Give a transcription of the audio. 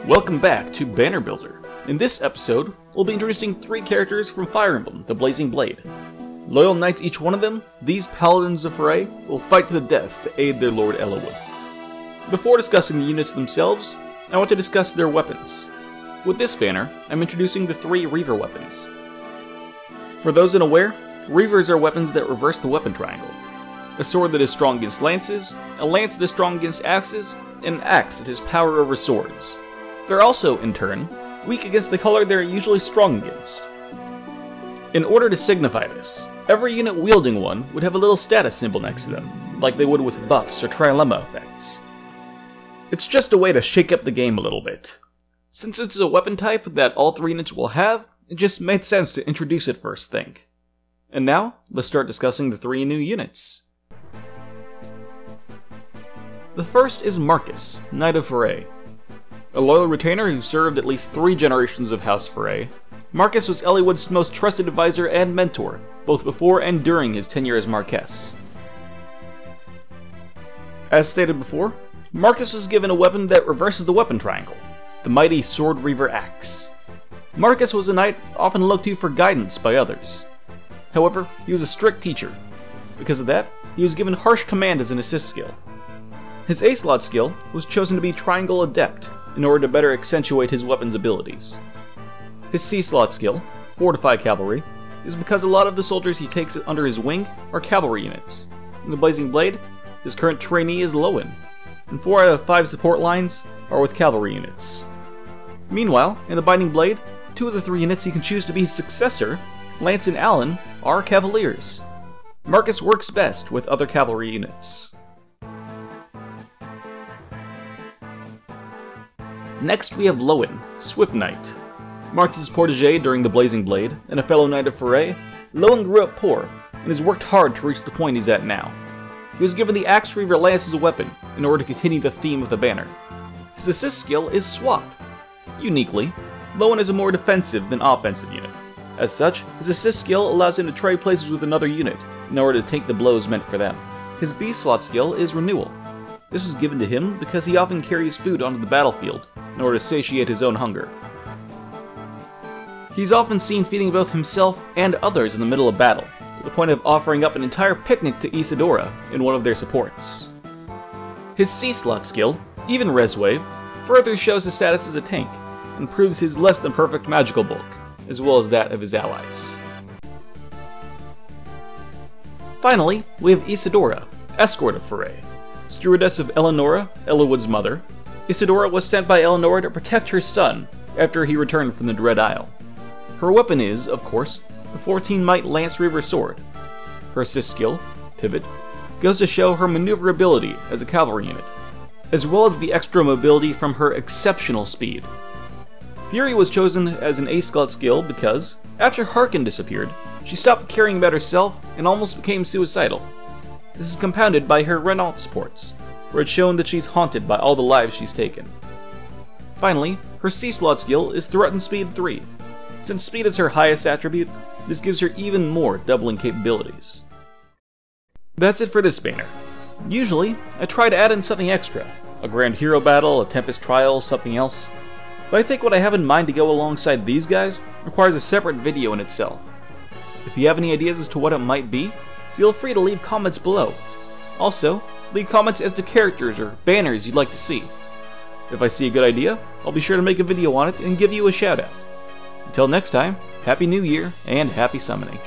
Welcome back to Banner Builder. In this episode, we'll be introducing 3 characters from Fire Emblem, the Blazing Blade. Loyal knights each one of them, these paladins of Fire will fight to the death to aid their lord Eliwood. Before discussing the units themselves, I want to discuss their weapons. With this banner, I'm introducing the 3 Reaver weapons. For those unaware, Reavers are weapons that reverse the weapon triangle. A sword that is strong against lances, a lance that is strong against axes, and an axe that has power over swords. They're also, in turn, weak against the color they're usually strong against. In order to signify this, every unit wielding one would have a little status symbol next to them, like they would with buffs or trilemma effects. It's just a way to shake up the game a little bit. Since it's a weapon type that all 3 units will have, it just made sense to introduce it first thing. And now, let's start discussing the 3 new units. The first is Marcus, Knight of Fire. A loyal retainer who served at least 3 generations of House Fire, Marcus was Eliwood's most trusted advisor and mentor, both before and during his tenure as Marquess. As stated before, Marcus was given a weapon that reverses the weapon triangle, the mighty Sword Reaver Axe. Marcus was a knight often looked to for guidance by others. However, he was a strict teacher. Because of that, he was given harsh command as an assist skill. His A-slot skill was chosen to be Triangle Adept, in order to better accentuate his weapon's abilities. His C-slot skill, Fortify Cavalry, is because a lot of the soldiers he takes under his wing are cavalry units. In the Blazing Blade, his current trainee is Lowen, and 4 out of 5 support lines are with cavalry units. Meanwhile, in the Binding Blade, 2 of the 3 units he can choose to be his successor, Lance and Allen, are cavaliers. Marcus works best with other cavalry units. Next we have Lowen, Swift Knight. Marcus' protege during the Blazing Blade, and a fellow knight of Fire, Lowen grew up poor, and has worked hard to reach the point he's at now. He was given the Axe Reaver Lance as a weapon, in order to continue the theme of the banner. His assist skill is Swap. Uniquely, Lowen is a more defensive than offensive unit. As such, his assist skill allows him to trade places with another unit, in order to take the blows meant for them. His B-slot skill is Renewal. This was given to him because he often carries food onto the battlefield, in order to satiate his own hunger. He's often seen feeding both himself and others in the middle of battle, to the point of offering up an entire picnic to Isadora in one of their supports. His C-slot skill, Even Res Wave, further shows his status as a tank, and proves his less than perfect magical bulk, as well as that of his allies. Finally, we have Isadora, Escort of Fire. Stewardess of Eleonora, Eliwood's mother, Isadora was sent by Eleonora to protect her son after he returned from the Dread Isle. Her weapon is, of course, the 14-might Lance Reaver sword. Her assist skill, Pivot, goes to show her maneuverability as a cavalry unit, as well as the extra mobility from her exceptional speed. Fury was chosen as an A-slot skill because, after Harkin disappeared, she stopped caring about herself and almost became suicidal. This is compounded by her Renault supports, where it's shown that she's haunted by all the lives she's taken. Finally, her C-slot skill is Threaten Speed 3. Since speed is her highest attribute, this gives her even more doubling capabilities. That's it for this banner. Usually, I try to add in something extra, a grand hero battle, a Tempest trial, something else, but I think what I have in mind to go alongside these guys requires a separate video in itself. If you have any ideas as to what it might be, feel free to leave comments below. Also, leave comments as to characters or banners you'd like to see. If I see a good idea, I'll be sure to make a video on it and give you a shout out. Until next time, Happy New Year and happy summoning.